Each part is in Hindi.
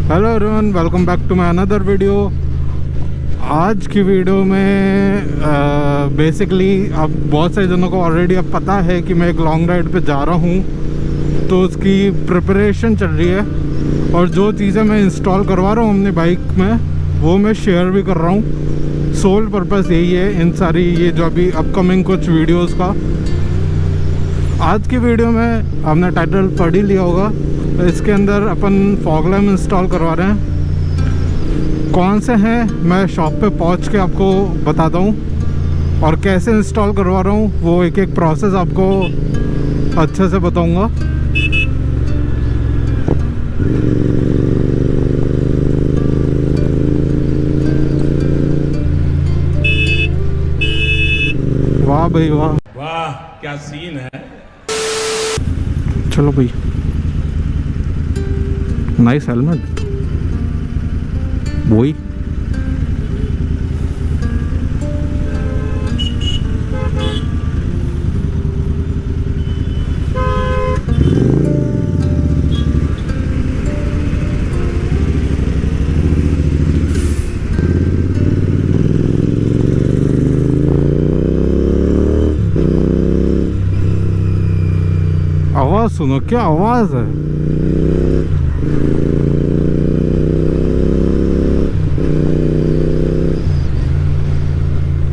Hello everyone, welcome back to my another video. आज की वीडियो में बेसिकली अब बहुत सारे जनों को ऑलरेडी अब पता है कि मैं एक लॉन्ग राइड पे जा रहा हूँ, तो उसकी प्रिपरेशन चल रही है और जो चीज़ें मैं इंस्टॉल करवा रहा हूँ अपनी बाइक में वो मैं शेयर भी कर रहा हूँ। सोल पर्पस यही है इन सारी ये जो अभी अपकमिंग कुछ वीडियोज़ का। आज की वीडियो में आपने टाइटल पढ़ ही लिया होगा, तो इसके अंदर अपन फॉग लैम्प इंस्टॉल करवा रहे हैं। कौन से हैं मैं शॉप पे पहुंच के आपको बताता हूं, और कैसे इंस्टॉल करवा रहा हूं वो एक एक प्रोसेस आपको अच्छे से बताऊंगा। वाह भाई वाह, वाह क्या सीन है। चलो भाई, नाइस हेलमेट बोई। आवाज सुनो, क्या आवाज है।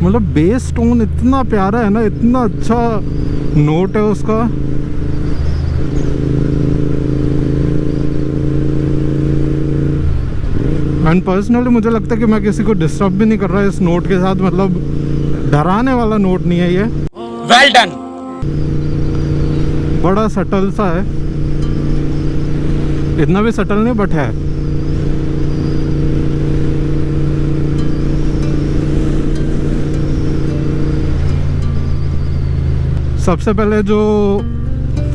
मतलब बेस टोन इतना प्यारा है ना, इतना अच्छा नोट है उसका। एंड पर्सनली मुझे लगता है कि मैं किसी को डिस्टर्ब भी नहीं कर रहा इस नोट के साथ। मतलब डराने वाला नोट नहीं है ये। Well done. बड़ा सटल सा है, इतना भी सटल नहीं बट है। सबसे पहले जो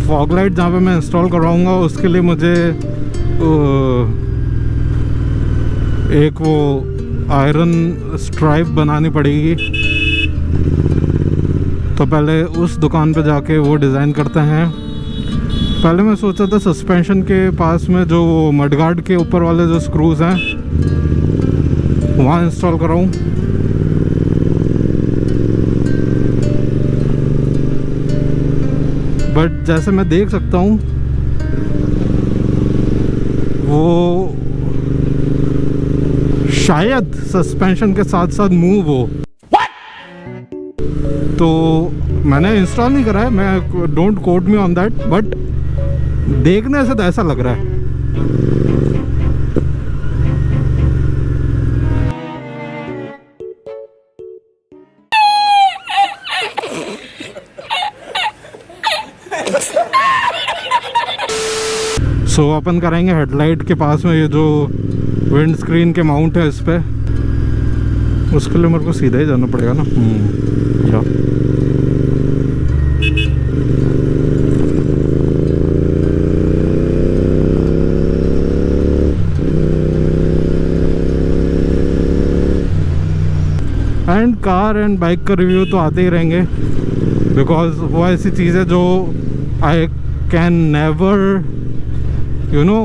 फॉग लाइट जहाँ पे मैं इंस्टॉल करवाऊँगा उसके लिए मुझे एक वो आयरन स्ट्राइप बनानी पड़ेगी। तो पहले उस दुकान पे जाके वो डिज़ाइन करते हैं। पहले मैं सोचा था सस्पेंशन के पास में जो मडगार्ड के ऊपर वाले जो स्क्रूज हैं वहाँ इंस्टॉल कराऊँ। बट जैसे मैं देख सकता हूँ वो शायद सस्पेंशन के साथ साथ मूव हो। तो मैंने इंस्टॉल नहीं करा है, मैं don't quote me on that, but देखने से तो ऐसा लग रहा है। सो अपन करेंगे हेडलाइट के पास में ये जो विंड स्क्रीन के माउंट है इस पे, उसके लिए मेरे को सीधा ही जाना पड़ेगा ना। या एंड कार एंड बाइक का रिव्यू तो आते ही रहेंगे, बिकॉज वो ऐसी चीज़ है जो I can never you know,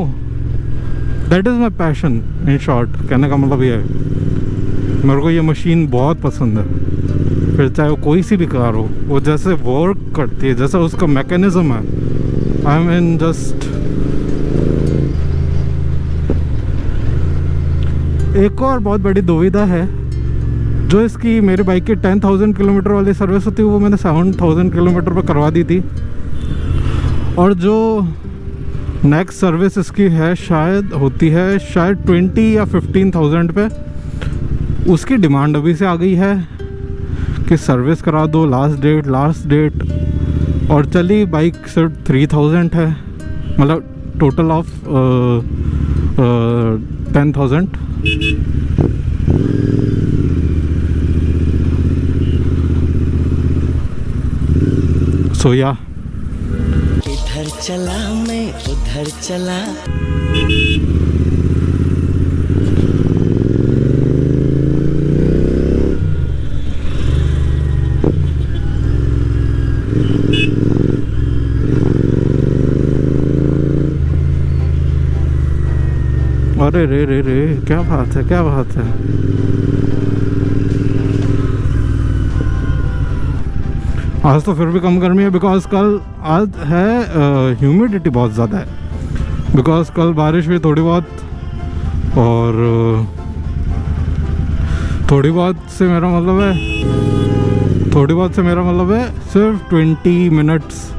that is my passion in short. कहने का मतलब ये है, मेरे को ये मशीन बहुत पसंद है। फिर चाहे वो कोई सी भी कार हो, वो जैसे वर्क करती है, जैसा उसका मैकेनिज्म है, आई मीन जस्ट। एक और बहुत बड़ी दुविधा है, जो इसकी मेरी बाइक की 10,000 किलोमीटर वाली सर्विस होती है वो मैंने 7,000 किलोमीटर पर करवा दी थी, और जो नेक्स्ट सर्विस इसकी है शायद होती है शायद 20 या 15,000 पे। उसकी डिमांड अभी से आ गई है कि सर्विस करा दो, लास्ट डेट। और चली बाइक सिर्फ 3,000 है, मतलब टोटल ऑफ 10,000। सो या इधर चला मैं उधर चला। अरे रे रे रे, क्या बात है, क्या बात है। आज तो फिर भी कम गर्मी है, बिकॉज कल आज है ह्यूमिडिटी बहुत ज़्यादा है, बिकॉज कल बारिश हुई थोड़ी बहुत, और थोड़ी बहुत से मेरा मतलब है सिर्फ 20 मिनट्स,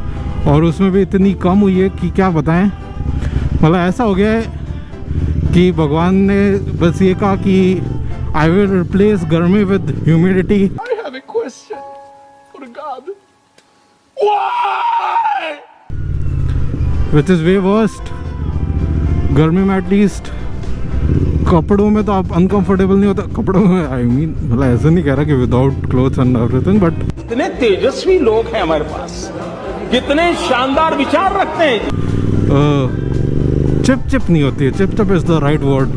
और उसमें भी इतनी कम हुई है कि क्या बताएं। मतलब ऐसा हो गया है कि भगवान ने बस ये कहा कि आई विल रिप्लेस गर्मी with humidity. I have a question for God. Why? Which is way worst. गर्मी में एटलीस्ट कपड़ों में तो आप अनकंफर्टेबल नहीं होता, कपड़ों में आई मीन मतलब ऐसा नहीं कह रहा कि without clothes and everything, but कितने तेजस्वी लोग हैं हमारे पास, कितने शानदार विचार रखते हैं। चिप चिप नहीं होती है, chip chip is the right word.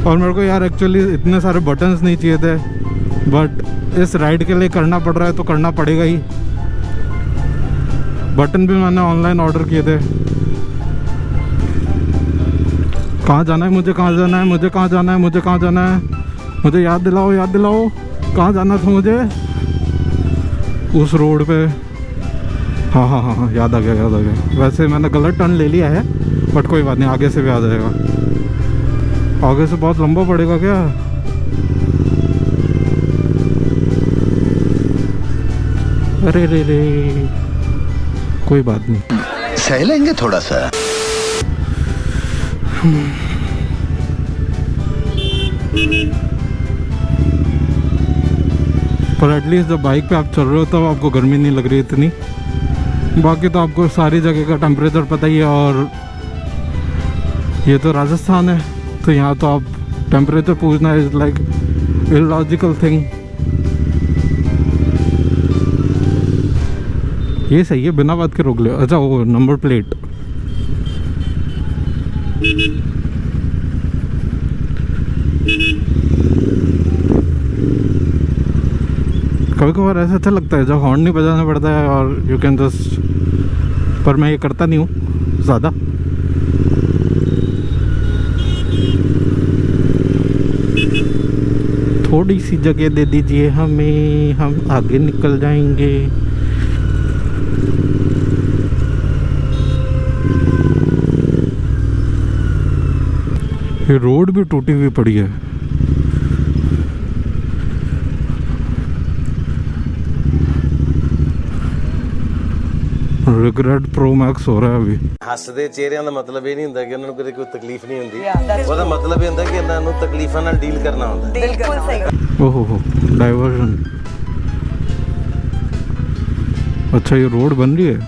और मेरे को यार एक्चुअली इतने सारे बटन्स नहीं चाहिए थे, बट इस राइड के लिए करना पड़ रहा है तो करना पड़ेगा ही। बटन भी मैंने ऑनलाइन ऑर्डर किए थे। कहाँ जाना है मुझे, कहाँ जाना है मुझे, कहाँ जाना है मुझे, कहाँ जाना है मुझे, याद दिलाओ याद दिलाओ, कहाँ जाना था मुझे, उस रोड पे। हाँ हाँ हाँ हाँ, याद आ गया याद आ गया। वैसे मैंने गलत टर्न ले लिया है, बट कोई बात नहीं, आगे से भी आ जाएगा। आगे से बहुत लंबा पड़ेगा क्या? अरे रे रे, कोई बात नहीं, सह लेंगे थोड़ा सा। पर एटलीस्ट जब बाइक पे आप चल रहे हो तब आपको गर्मी नहीं लग रही इतनी। बाकी तो आपको सारी जगह का टेम्परेचर पता ही है, और ये तो राजस्थान है, तो यहाँ तो आप टेम्परेचर पूछना इज लाइक इलॉजिकल थिंग। ये सही है, बिना बात के रोक लिया। अच्छा वो नंबर प्लेट, कभी कभार ऐसा अच्छा लगता है जब हॉर्न नहीं बजाना पड़ता है और यू कैन जस्ट, पर मैं ये करता नहीं हूँ ज़्यादा। थोड़ी सी जगह दे दीजिए हमें, हम आगे निकल जाएंगे। ये रोड भी टूटी हुई पड़ी है। रिग्रेट प्रो मैक्स हो रहा है अभी। ਹੱਸਦੇ ਚਿਹਰਿਆਂ ਦਾ ਮਤਲਬ ਇਹ ਨਹੀਂ ਹੁੰਦਾ ਕਿ ਉਹਨਾਂ ਨੂੰ ਕਦੇ ਕੋਈ ਤਕਲੀਫ ਨਹੀਂ ਹੁੰਦੀ, ਉਹਦਾ ਮਤਲਬ ਇਹ ਹੁੰਦਾ ਕਿ ਇਹਨਾਂ ਨੂੰ ਤਕਲੀਫਾਂ ਨਾਲ ਡੀਲ ਕਰਨਾ ਹੁੰਦਾ। बिल्कुल सही। ओहो हो, डाइवर्जन। अच्छा ये रोड बन रही है,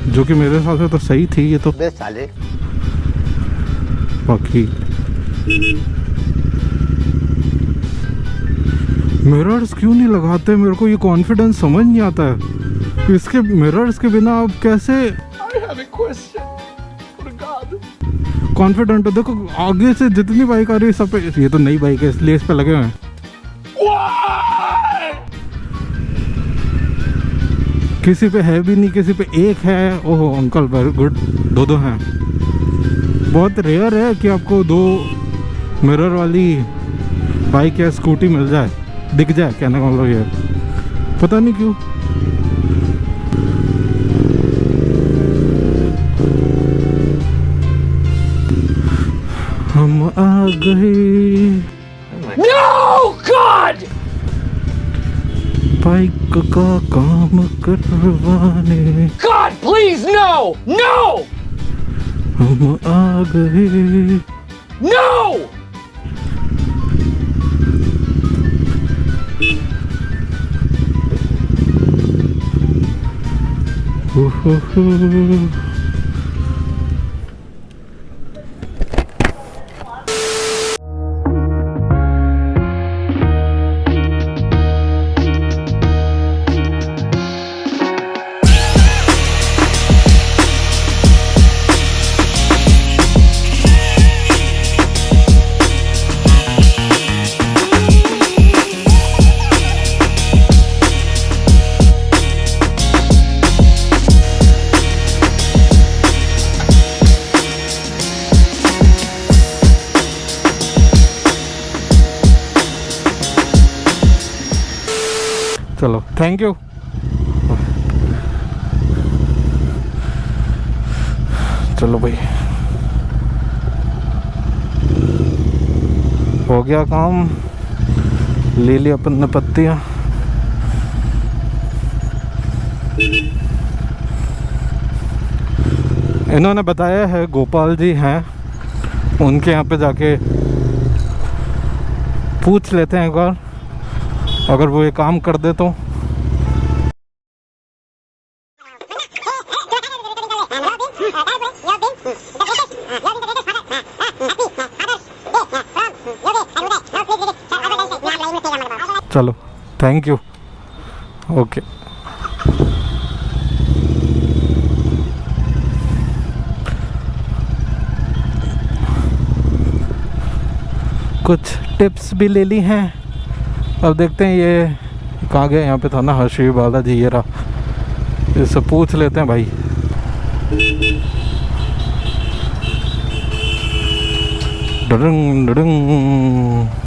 जो कि मेरे हिसाब से तो सही थी ये तो। बे साले, बाकी मिरर्स क्यों नहीं लगाते, मेरे को ये कॉन्फिडेंस समझ नहीं आता है। इसके मिरर्स के बिना आप कैसे I have a question for God. Confident हो? देखो आगे से जितनी बाइक आ रही है सब पे, ये तो नई बाइक है इसलिए इस पे लगे हुए हैं। Why? किसी पे है भी नहीं, किसी पे एक है। ओहो अंकल वेरी गुड, दो दो हैं। बहुत रेयर है कि आपको दो मिरर वाली बाइक या स्कूटी मिल जाए, दिख जाए। कहने का मतलब ये है, पता नहीं क्यों। हम आ गए No, God! बाइक का काम करवाने, God, please, no! No! हम आ गए। No! ओहो। Thank you. चलो भाई, हो गया काम, ले लिया अपन ने पत्तियाँ। इन्होंने बताया है गोपाल जी हैं, उनके यहाँ पे जाके पूछ लेते हैं एक बार, अगर वो ये काम कर दे तो। चलो थैंक यू। ओके कुछ टिप्स भी ले ली हैं। अब देखते हैं ये कहाँ गए। यहाँ पे था ना हर्षी बालाजी, ये रहा। इससे पूछ लेते हैं भाई। डरंग डरंग।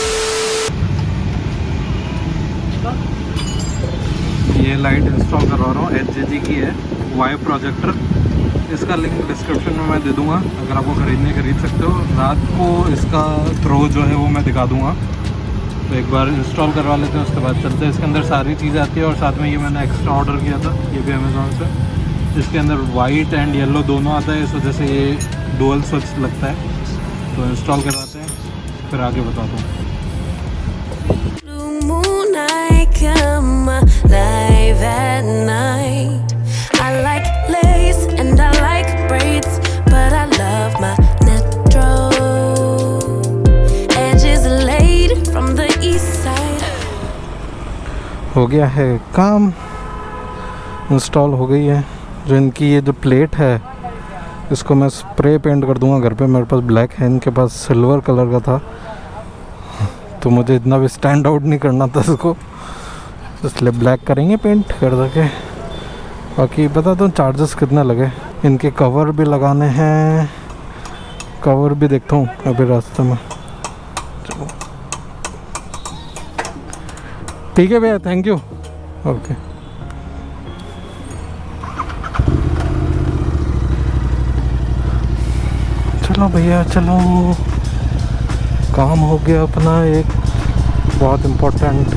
ये लाइट इंस्टॉल करवा रहा हूँ, HJG की है, वाई प्रोजेक्टर। इसका लिंक डिस्क्रिप्शन में मैं दे दूँगा, अगर आपको खरीद सकते हो। रात को इसका थ्रो जो है वो मैं दिखा दूँगा। तो एक बार इंस्टॉल करवा लेते हैं, उसके बाद चलते हैं। इसके अंदर सारी चीज़ें आती है और साथ में ये मैंने एक्स्ट्रा ऑर्डर किया था, ये भी अमेज़ॉन से। इसके अंदर वाइट एंड येलो दोनों आता है, इस वजह से ये डुअल स्विच लगता है। तो इंस्टॉल करवाते हैं, फिर आगे बताता हूँ। Come alive at night. I like lace and I like braids, but I love my Metro. Edges laid from the east side. हो गया है काम, इंस्टॉल हो गई है। जो इनकी ये जो प्लेट है, इसको मैं स्प्रे पेंट कर दूंगा घर पे। मेरे पास ब्लैक है, इनके पास सिल्वर कलर का था, तो मुझे इतना भी स्टैंड आउट नहीं करना था इसको, इसलिए ब्लैक करेंगे पेंट कर सके। बाकी बता दो चार्जेस कितने लगे। इनके कवर भी लगाने हैं, कवर भी देखता हूँ अभी रास्ते में। चलो ठीक है भैया, थैंक यू। ओके चलो भैया चलो, काम हो गया अपना एक बहुत इम्पोर्टेंट।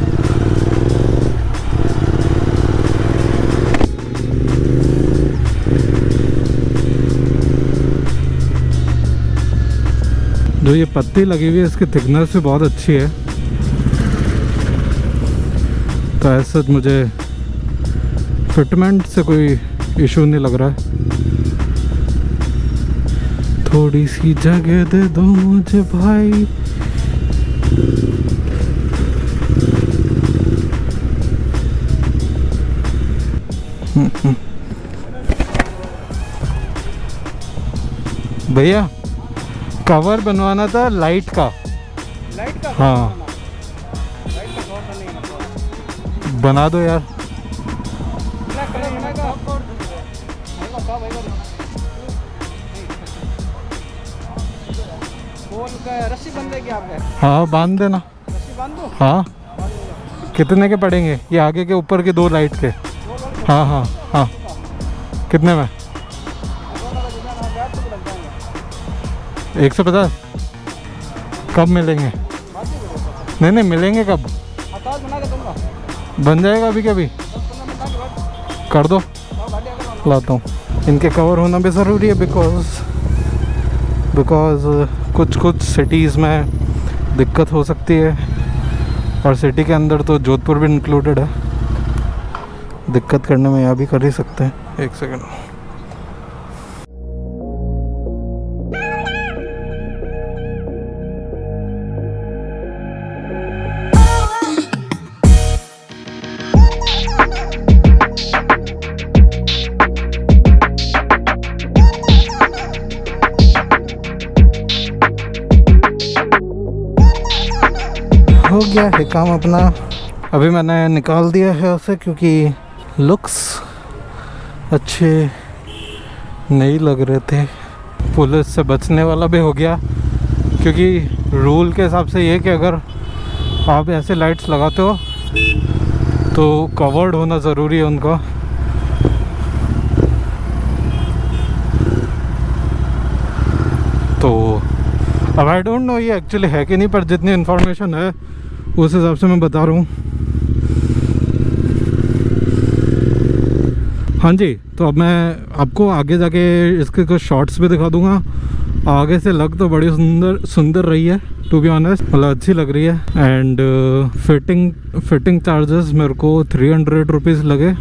जो ये पत्ती लगी हुई है, इसकी थिकनेस भी बहुत अच्छी है, तो ऐसा मुझे फिटमेंट से कोई इशू नहीं लग रहा है। थोड़ी सी जगह दे दो मुझे भाई। भैया कवर बनवाना था लाइट का। हाँ बना दो यार। रस्सी बंध देगी आपने? हाँ बांध देना। रस्सी बांध दो? हाँ कितने के पड़ेंगे ये आगे के ऊपर के 2 लाइट के? हाँ हाँ हाँ कितने में? 150। कब मिलेंगे? नहीं मिलेंगे कब? बन जाएगा अभी कभी? कर दो, लाता हूँ। इनके कवर होना भी ज़रूरी है, बिकॉज कुछ सिटीज़ में दिक्कत हो सकती है, और सिटी के अंदर तो जोधपुर भी इंक्लूडेड है। दिक्कत करने में यहाँ भी कर ही सकते हैं। एक सेकंड। हो गया है काम अपना। अभी मैंने निकाल दिया है उसे, क्योंकि लुक्स अच्छे नहीं लग रहे थे। पुलिस से बचने वाला भी हो गया, क्योंकि रूल के हिसाब से ये कि अगर आप ऐसे लाइट्स लगाते हो तो कवर्ड होना ज़रूरी है उनका। तो अब आई डोंट नो ये एक्चुअली है कि नहीं, पर जितनी इन्फॉर्मेशन है उस हिसाब से मैं बता रहा हूँ। हाँ जी, तो अब मैं आपको आगे जाके इसके कुछ शॉट्स भी दिखा दूँगा। आगे से लग तो बड़ी सुंदर रही है टू बी ऑनेस्ट, मतलब अच्छी लग रही है। एंड फिटिंग चार्जेस मेरे को 300 रुपीज़ लगे,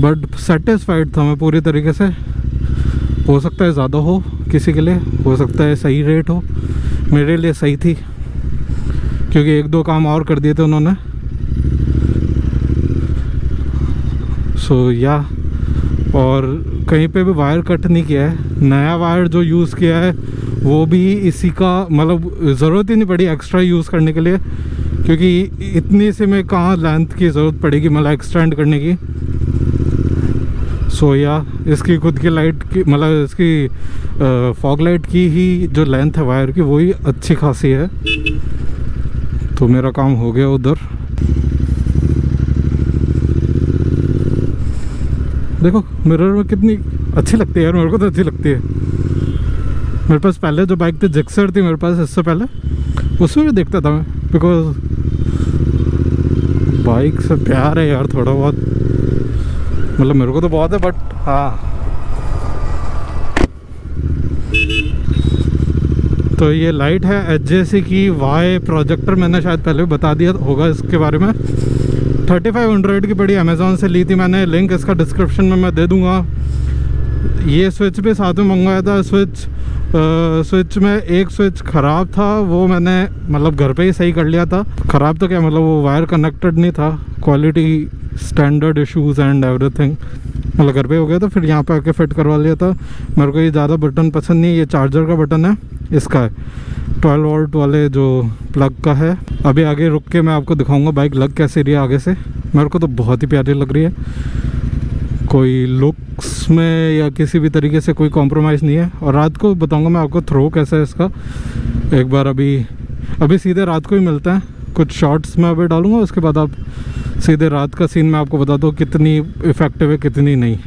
बट सेटिस्फाइड था मैं पूरी तरीके से। हो सकता है ज़्यादा हो किसी के लिए, हो सकता है सही रेट हो, मेरे लिए सही थी क्योंकि एक दो काम और कर दिए थे उन्होंने। सो या और कहीं पे भी वायर कट नहीं किया है। नया वायर जो यूज़ किया है वो भी इसी का, मतलब ज़रूरत ही नहीं पड़ी एक्स्ट्रा यूज़ करने के लिए, क्योंकि इतनी से में कहाँ लेंथ की ज़रूरत पड़ेगी मतलब एक्सटेंड करने की। सो या इसकी खुद की लाइट की, मतलब इसकी फॉग लाइट की ही जो लेंथ है वायर की वही अच्छी खासी है। तो मेरा काम हो गया उधर। देखो मिरर में कितनी अच्छी लगती है यार, मेरे को तो अच्छी लगती है। मेरे पास पहले जो बाइक थी जिक्सर थी मेरे पास, इससे पहले उसमें भी देखता था मैं, बिकॉज बाइक से प्यार है यार थोड़ा बहुत, मतलब मेरे को तो बहुत है, बट हाँ। तो ये लाइट है HJC की वाई प्रोजेक्टर, मैंने शायद पहले भी बता दिया होगा इसके बारे में। 3500 की पड़ी, अमेज़ॉन से ली थी मैंने, लिंक इसका डिस्क्रिप्शन में मैं दे दूँगा। ये स्विच भी साथ में मंगवाया था। स्विच में एक स्विच ख़राब था, वो मैंने मतलब घर पे ही सही कर लिया था। ख़राब तो क्या, मतलब वो वायर कनेक्टेड नहीं था, quality standard issues and everything, मतलब घर पे हो गया था, फिर यहाँ पे आके फिट करवा लिया था। मेरे को ये ज़्यादा बटन पसंद नहीं है, ये चार्जर का बटन है इसका है 12 वोल्ट वाले जो प्लग का है। अभी आगे रुक के मैं आपको दिखाऊंगा बाइक लग कैसे रही है आगे से। मेरे को तो बहुत ही प्यारी लग रही है, कोई लुक्स में या किसी भी तरीके से कोई कॉम्प्रोमाइज़ नहीं है। और रात को बताऊंगा मैं आपको थ्रो कैसा है इसका एक बार। अभी सीधे रात को ही मिलते हैं, कुछ शॉर्ट्स मैं अभी डालूंगा, उसके बाद आप सीधे रात का सीन मैं आपको बता दूँ कितनी इफ़ेक्टिव है कितनी नहीं।